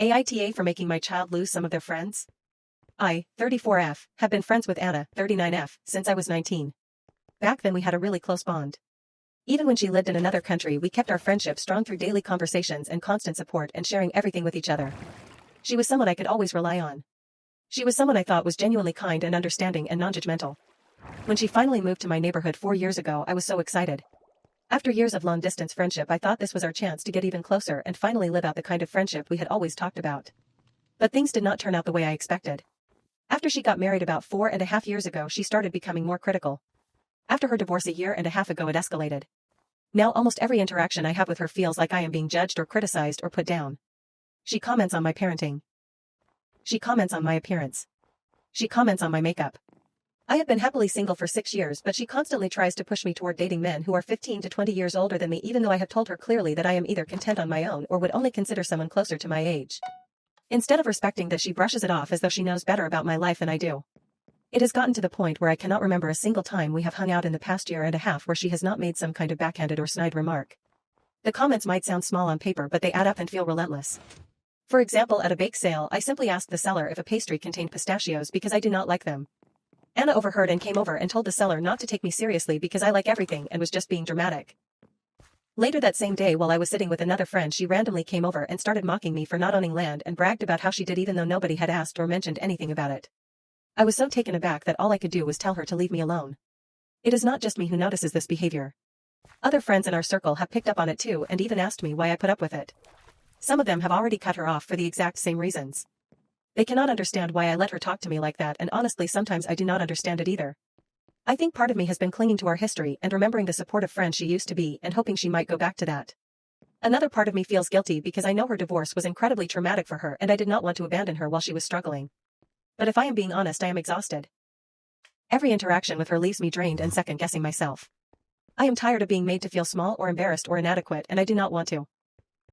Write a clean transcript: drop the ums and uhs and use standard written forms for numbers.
AITA for making my child lose some of their friends? I, 34F, have been friends with Anna, 39F, since I was 19. Back then we had a really close bond. Even when she lived in another country, we kept our friendship strong through daily conversations and constant support and sharing everything with each other. She was someone I could always rely on. She was someone I thought was genuinely kind and understanding and non-judgmental. When she finally moved to my neighborhood 4 years ago, I was so excited. After years of long-distance friendship, I thought this was our chance to get even closer and finally live out the kind of friendship we had always talked about. But things did not turn out the way I expected. After she got married about 4.5 years ago, she started becoming more critical. After her divorce a year and a half ago, it escalated. Now almost every interaction I have with her feels like I am being judged or criticized or put down. She comments on my parenting. She comments on my appearance. She comments on my makeup. I have been happily single for 6 years, but she constantly tries to push me toward dating men who are 15 to 20 years older than me, even though I have told her clearly that I am either content on my own or would only consider someone closer to my age. Instead of respecting this, she brushes it off as though she knows better about my life than I do. It has gotten to the point where I cannot remember a single time we have hung out in the past year and a half where she has not made some kind of backhanded or snide remark. The comments might sound small on paper, but they add up and feel relentless. For example, at a bake sale, I simply asked the seller if a pastry contained pistachios because I do not like them. Anna overheard and came over and told the seller not to take me seriously because I like everything and was just being dramatic. Later that same day, while I was sitting with another friend, she randomly came over and started mocking me for not owning land and bragged about how she did even though nobody had asked or mentioned anything about it. I was so taken aback that all I could do was tell her to leave me alone. It is not just me who notices this behavior. Other friends in our circle have picked up on it too and even asked me why I put up with it. Some of them have already cut her off for the exact same reasons. They cannot understand why I let her talk to me like that, and honestly sometimes I do not understand it either. I think part of me has been clinging to our history and remembering the supportive friend she used to be and hoping she might go back to that. Another part of me feels guilty because I know her divorce was incredibly traumatic for her and I did not want to abandon her while she was struggling. But if I am being honest, I am exhausted. Every interaction with her leaves me drained and second-guessing myself. I am tired of being made to feel small or embarrassed or inadequate, and I do not want to.